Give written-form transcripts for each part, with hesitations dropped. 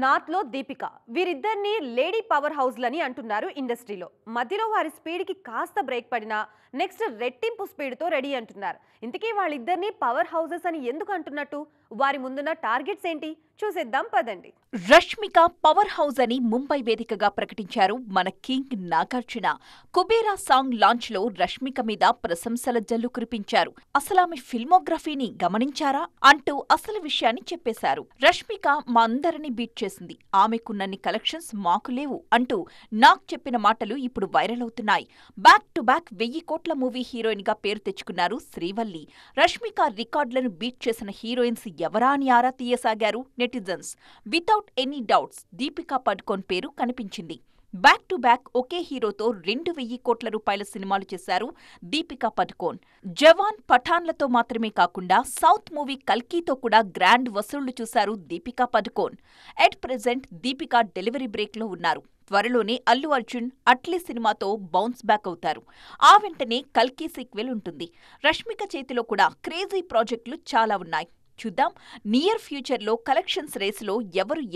నార్త్లో Deepika వీరిద్దరిని lady power హౌస్లని అంటున్నారు ఇండస్ట్రీలో. మధ్యలో వారి స్పీడ్కి కాస్త బ్రేక్ పడినా నెక్స్ట్ రెట్టింపు స్పీడ్తో రెడీ అంటున్నారు. ఇంతకీ వాళ్ళిద్దరిని పవర్ హౌసెస్ అని ఎందుకు అంటున్నట్టు, వారి ముందున్న టార్గెట్స్ ఏంటి చూసేద్దాం పదండి. రష్మిక పవర్ హౌస్ అని ముంబై వేదికగా ప్రకటించారు మన king Nagarjuna. Kubera song launch లో రష్మిక మీద ప్రశంసల జల్లు కురిపించారు. అసలామె ఫిల్మోగ్రఫీని గమనించారా అంటూ అసలు విషయాన్ని చెప్పేశారు. రష్మిక మా అందరినీ బీట్ చేసింది, ఆమెకున్నన్ని కలెక్షన్స్ మాకు లేవు అంటూ నాగ్ చెప్పిన మాటలు ఇప్పుడు వైరల్ అవుతున్నాయి. బ్యాక్ టు బ్యాక్ 1000 కోట్ల మూవీ హీరోయిన్ గా పేరు తెచ్చుకున్నారు శ్రీవల్లి. రష్మిక రికార్డులను బీట్ చేసిన హీరోయిన్స్ ఎవరా అని ఆరా తీయసాగారు netizens. Without any doubts Deepika Padukone పేరు కనిపించింది. బ్యాక్ టు బ్యాక్ ఒకే హీరోతో 2000 కోట్ల రూపాయల సినిమాలు చేశారు దీపికా పడుకోన్. జవాన్, పఠాన్లతో మాత్రమే కాకుండా సౌత్ మూవీ కల్కీతో కూడా గ్రాండ్ వసూళ్లు చూశారు Deepika Padukone. At present Deepika delivery break లో ఉన్నారు. త్వరలోనే అల్లు అర్జున్ అట్లీ సినిమాతో బౌన్స్ బ్యాక్ అవుతారు. ఆ వెంటనే కల్కి సీక్వెల్ ఉంటుంది. రష్మిక చేతిలో కూడా క్రేజీ ప్రాజెక్టులు చాలా ఉన్నాయి. చూద్దాం నియర్ ఫ్యూచర్లో కలెక్షన్స్ రేసులో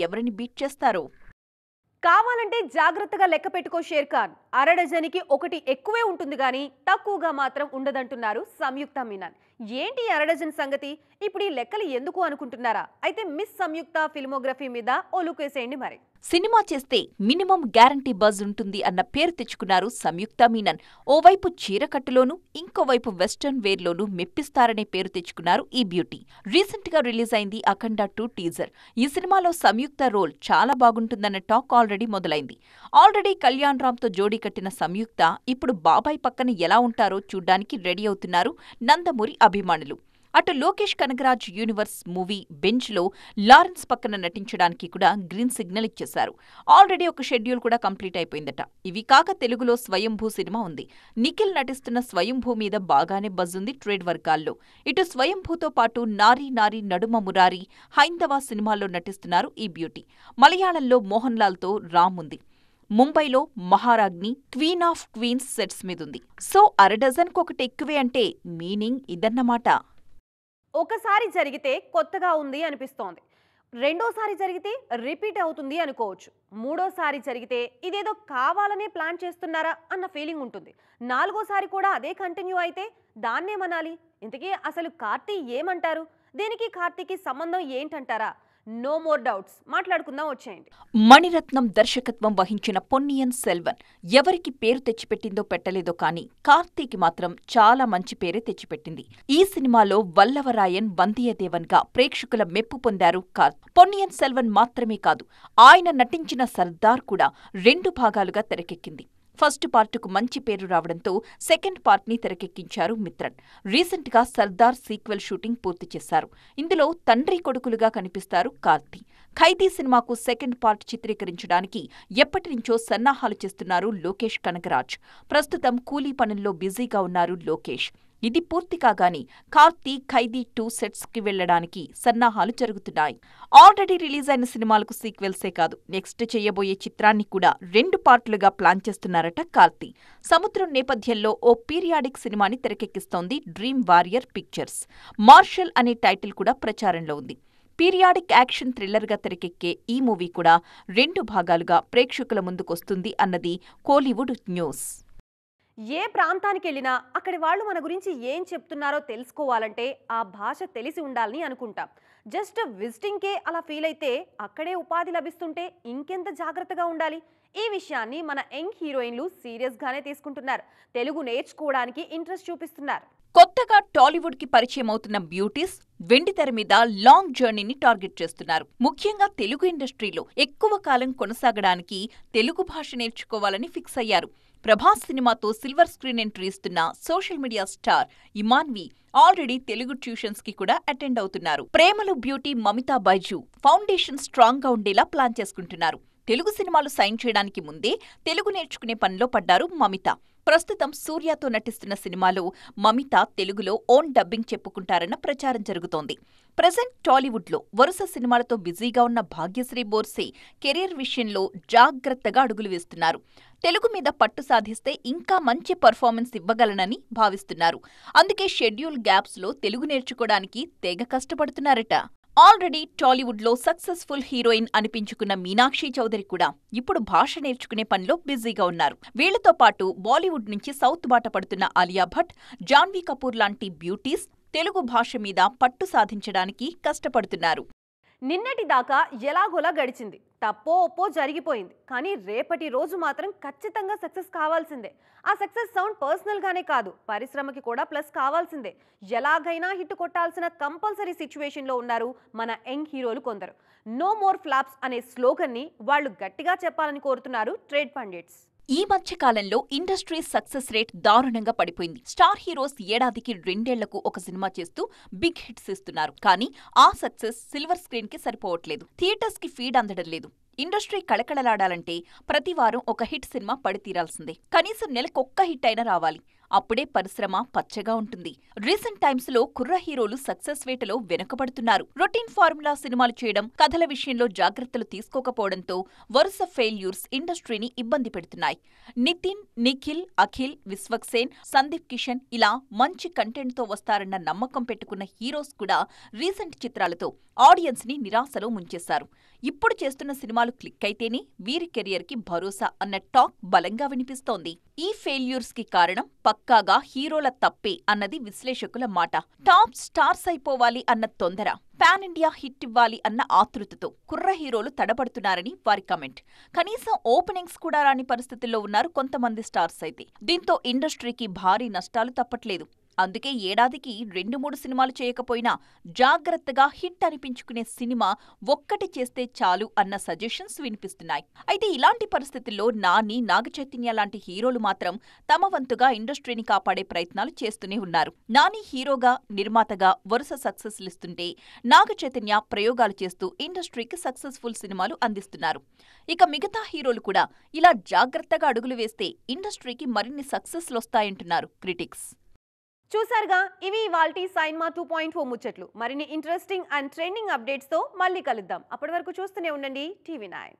ఎవరిని బీట్ చేస్తారో. కావాలంటే జాగ్రత్తగా లెక్క పెట్టుకో షేర్ ఖాన్, అరడజనికి ఒకటి ఎక్కువే ఉంటుంది గానీ తక్కువగా మాత్రం ఉండదంటున్నారు సంయుక్త మీనన్. ఏంటి అరడజన్ సంగతి? ఇప్పుడు ఈ లెక్కలు ఎందుకు అనుకుంటున్నారా? అయితే మిస్ సంయుక్త ఫిల్మోగ్రఫీ మీద ఓ లుక్ వేసేయండి మరి. సినిమా చేస్తే మినిమం గ్యారంటీ బజ్ ఉంటుంది అన్న పేరు తెచ్చుకున్నారు సంయుక్త మీనన్. ఓవైపు చీరకట్టులోనూ ఇంకోవైపు వెస్టర్న్ వేర్లోనూ మెప్పిస్తారనే పేరు తెచ్చుకున్నారు ఈ బ్యూటీ. రీసెంట్ గా రిలీజ్ అయింది అఖండ 2 టీజర్. ఈ సినిమాలో సంయుక్త రోల్ చాలా బాగుంటుందన్న టాక్ ఆల్రెడీ మొదలైంది. ఆల్రెడీ కళ్యాణ్ రామ్ తో జోడీ కట్టిన సంయుక్త ఇప్పుడు బాబాయ్ పక్కన ఎలా ఉంటారో చూడ్డానికి రెడీ అవుతున్నారు నందమూరి అభిమానులు. అటు Lokesh Kanagaraj universe movie bench లో లారెన్స్ పక్కన నటించడానికి కూడా గ్రీన్ సిగ్నల్ ఇచ్చేశారు. ఆల్రెడీ ఒక షెడ్యూల్ కూడా కంప్లీట్ అయిపోయిందట. ఇవి కాక తెలుగులో స్వయంభూ సినిమా ఉంది. నిఖిల్ నటిస్తున్న స్వయంభూ మీద బాగానే బజ్ ఉంది ట్రేడ్ వర్గాల్లో. ఇటు స్వయంభూతో పాటు నారీ నారీ నడుమ మురారి, హైందవ సినిమాల్లో నటిస్తున్నారు ఈ బ్యూటీ. మలయాళంలో మోహన్ లాల్ తో రామ్ ఉంది. ముంబైలో మహారాజ్ని, క్వీన్ ఆఫ్ క్వీన్స్ సెట్స్ మీదుంది. సో అరడజన్కు ఒకటి ఎక్కువే అంటే మీనింగ్ ఇదన్నమాట. ఒకసారి జరిగితే కొత్తగా ఉంది అనిపిస్తోంది, రెండోసారి జరిగితే రిపీట్ అవుతుంది అనుకోవచ్చు, మూడోసారి జరిగితే ఇదేదో కావాలనే ప్లాన్ చేస్తున్నారా అన్న ఫీలింగ్ ఉంటుంది, నాలుగోసారి కూడా అదే కంటిన్యూ అయితే దాన్నేమనాలి? ఇంతకీ అసలు కార్తీ ఏమంటారు? దీనికి కార్తీకి సంబంధం ఏంటంటారా? నో మోర్ డౌట్స్, మాట్లాడుకుందాం వచ్చేయండి. మణిరత్నం దర్శకత్వం వహించిన పొన్నియిన్ సెల్వన్ ఎవరికి పేరు తెచ్చిపెట్టిందో పెట్టలేదో కానీ కార్తీకి మాత్రం చాలా మంచి పేరే తెచ్చిపెట్టింది. ఈ సినిమాలో వల్లవరాయన్, వందియదేవన్ గా ప్రేక్షకుల మెప్పు పొందారు కార్తీ. పొన్నియిన్ సెల్వన్ మాత్రమే కాదు, ఆయన నటించిన సర్దార్ కూడా 2 భాగాలుగా తెరకెక్కింది. ఫస్ట్ పార్టుకు మంచి పేరు రావడంతో సెకండ్ పార్ట్ని తెరకెక్కించారు మిత్రన్. రీసెంట్ గా సర్దార్ సీక్వెల్ షూటింగ్ పూర్తి చేశారు. ఇందులో తండ్రి కొడుకులుగా కనిపిస్తారు కార్తీ. ఖైదీ సినిమాకు సెకండ్ పార్ట్ చిత్రీకరించడానికి ఎప్పటినుంచో సన్నాహాలు చేస్తున్నారు లోకేష్ కనగరాజ్. ప్రస్తుతం కూలీ పనుల్లో బిజీగా ఉన్నారు లోకేష్. ఇది పూర్తి కాగానే కార్తీ ఖైదీ 2 సెట్స్ కి వెళ్లడానికి సన్నాహాలు జరుగుతున్నాయి. ఆల్రెడీ రిలీజ్ అయిన సినిమాలకు సీక్వెల్సే కాదు, నెక్స్ట్ చేయబోయే చిత్రాన్ని కూడా 2 పార్టులుగా ప్లాన్ చేస్తున్నారట కార్తీ. సముద్రం నేపథ్యంలో ఓ పీరియాడిక్ సినిమాని తెరకెక్కిస్తోంది డ్రీమ్ వారియర్ పిక్చర్స్. మార్షల్ అనే టైటిల్ కూడా ప్రచారంలో ఉంది. పీరియాడిక్ యాక్షన్ థ్రిల్లర్గా తెరకెక్కే ఈ మూవీ కూడా 2 భాగాలుగా ప్రేక్షకుల ముందుకొస్తుంది అన్నది కోలీవుడ్ న్యూస్. ఏ ప్రాంతానికి వెళ్ళినా అక్కడి వాళ్ళు మన గురించి ఏం చెప్తున్నారో తెలుసుకోవాలంటే ఆ భాష తెలిసి ఉండాలని అనుకుంటాం. జస్ట్ విజిటింగ్కే అలా ఫీల్ అయితే అక్కడే ఉపాధి లభిస్తుంటే ఇంకెంత జాగ్రత్తగా ఉండాలి? ఈ విషయాన్ని మన యంగ్ హీరోయిన్లు సీరియస్గానే తీసుకుంటున్నారు. తెలుగు నేర్చుకోవడానికి ఇంట్రెస్ట్ చూపిస్తున్నారు. కొత్తగా టాలీవుడ్ కి పరిచయం అవుతున్న బ్యూటీస్ వెండితెర మీద లాంగ్ జర్నీని టార్గెట్ చేస్తున్నారు. ముఖ్యంగా తెలుగు ఇండస్ట్రీలో ఎక్కువ కాలం కొనసాగడానికి తెలుగు భాష నేర్చుకోవాలని ఫిక్స్ అయ్యారు. ప్రభాస్ సినిమాతో సిల్వర్ స్క్రీన్ ఎంట్రీ ఇస్తున్న social media star Imanvi already Telugu tuitions కి కూడా అటెండ్ అవుతున్నారు. ప్రేమలు beauty Mamitha Baiju foundation strong గా ఉండేలా ప్లాన్ చేసుకుంటున్నారు. తెలుగు సినిమాలు సైన్ చేయడానికి ముందే తెలుగు నేర్చుకునే పనిలో పడ్డారు మమిత. ప్రస్తుతం సూర్యతో నటిస్తున్న సినిమాలో మమిత తెలుగులో ఓన్ డబ్బింగ్ చెప్పుకుంటారన్న ప్రచారం జరుగుతోంది. ప్రెజెంట్ టాలీవుడ్లో వరుస సినిమాలతో బిజీగా ఉన్న భాగ్యశ్రీ బోర్సే కెరీర్ విషయంలో జాగ్రత్తగా అడుగులు వేస్తున్నారు. తెలుగు మీద పట్టు సాధిస్తే ఇంకా మంచి పర్ఫార్మెన్స్ ఇవ్వగలనని భావిస్తున్నారు. అందుకే షెడ్యూల్ గ్యాప్స్లో తెలుగు నేర్చుకోవడానికి తెగ కష్టపడుతున్నారట. ఆల్రెడీ టాలీవుడ్ లో సక్సెస్ఫుల్ హీరోయిన్ అనిపించుకున్న మీనాక్షి చౌదరి కూడా ఇప్పుడు భాష నేర్చుకునే పనిలో బిజీగా ఉన్నారు. వీళ్లతో పాటు బాలీవుడ్ నుంచి సౌత్ బాట పడుతున్న ఆలియా భట్, జాన్వీ కపూర్ లాంటి బ్యూటీస్ తెలుగు భాష మీద పట్టు సాధించడానికి కష్టపడుతున్నారు. నిన్నటి దాకా ఎలాగోలా గడిచింది, తప్పో ఒప్పో జరిగిపోయింది. కానీ రేపటి రోజు మాత్రం ఖచ్చితంగా సక్సెస్ కావాల్సిందే. ఆ సక్సెస్ సౌండ్ పర్సనల్గానే కాదు, పరిశ్రమకి కూడా ప్లస్ కావాల్సిందే. ఎలాగైనా హిట్ కొట్టాల్సిన కంపల్సరీ సిచ్యువేషన్లో ఉన్నారు మన యంగ్ హీరోలు కొందరు. నో మోర్ ఫ్లాప్స్ అనే స్లోగన్ని వాళ్ళు గట్టిగా చెప్పాలని కోరుతున్నారు ట్రేడ్ పండిట్స్. ఈ మధ్య కాలంలో ఇండస్ట్రీ సక్సెస్ రేట్ దారుణంగా పడిపోయింది. స్టార్ హీరోస్ ఏడాదికి 2 ఏళ్లకు ఒక సినిమా చేస్తూ బిగ్ హిట్స్ ఇస్తున్నారు. కానీ ఆ సక్సెస్ సిల్వర్ స్క్రీన్ కి సరిపోవట్లేదు. థియేటర్స్ కి ఫీడ్ అందడం లేదు. ఇండస్ట్రీ కళకళలాడాలంటే ప్రతి వారం ఒక హిట్ సినిమా పడి తీరాల్సిందే. కనీసం నెలకొక్క హిట్ అయినా రావాలి. అప్పుడే పరిశ్రమ పచ్చగా ఉంటుంది. రీసెంట్ టైమ్స్ లో కుర్ర హీరోలు సక్సెస్ వేటలో వెనుకబడుతున్నారు. రొటీన్ ఫార్ములా సినిమాలు చేయడం, కథల విషయంలో జాగ్రత్తలు తీసుకోకపోవడంతో వరుస ఫెయిల్యూర్స్ ఇండస్ట్రీని ఇబ్బంది పెడుతున్నాయి. నితిన్, నిఖిల్, అఖిల్, విశ్వక్సేన్, సందీప్ కిషన్ ఇలా మంచి కంటెంట్ తో వస్తారన్న నమ్మకం పెట్టుకున్న హీరోస్ కూడా రీసెంట్ చిత్రాలతో ఆడియన్స్ ని నిరాశలో ముంచేశారు. ఇప్పుడు చేస్తున్న సినిమాలు క్లిక్ అయితేనే వీరి కెరియర్ కి భరోసా అన్న టాక్ బలంగా వినిపిస్తోంది. ఈ ఫెయిల్యూర్స్ కి కారణం పక్కాగా హీరోల తప్పే అన్నది విశ్లేషకుల మాట. టాప్ స్టార్స్ అయిపోవాలి అన్న తొందర, పాన్ ఇండియా హిట్ ఇవ్వాలి అన్న ఆతృతతో కుర్ర హీరోలు తడబడుతున్నారని వారి కమెంట్. కనీసం ఓపెనింగ్స్ కూడా రాని పరిస్థితుల్లో ఉన్నారు కొంతమంది స్టార్స్ అయితే. దీంతో ఇండస్ట్రీకి భారీ నష్టాలు తప్పట్లేదు. అందుకే ఏడాదికి 2-3 సినిమాలు చేయకపోయినా జాగ్రత్తగా హిట్ అనిపించుకునే సినిమా ఒక్కటి చేస్తే చాలు అన్న సజెషన్స్ వినిపిస్తున్నాయి. అయితే ఇలాంటి పరిస్థితుల్లో నాని, నాగచైతన్య లాంటి హీరోలు మాత్రం తమ వంతుగా ఇండస్ట్రీని కాపాడే ప్రయత్నాలు చేస్తూనే ఉన్నారు. నాని హీరోగా, నిర్మాతగా వరుస సక్సెస్లిస్తుంటే నాగచైతన్య ప్రయోగాలు చేస్తూ ఇండస్ట్రీకి సక్సెస్ఫుల్ సినిమాలు అందిస్తున్నారు. ఇక మిగతా హీరోలు కూడా ఇలా జాగ్రత్తగా అడుగులు వేస్తే ఇండస్ట్రీకి మరిన్ని సక్సెస్లొస్తాయంటున్నారు క్రిటిక్స్. చూసారుగా, ఇవి ఇవాల్టి సైన్మా 2.0 ముచ్చట్లు. మరిన్ని ఇంట్రెస్టింగ్ అండ్ ట్రెండింగ్ అప్డేట్స్తో మళ్ళీ కలుద్దాం. అప్పటి వరకు చూస్తూనే ఉండండి TV9.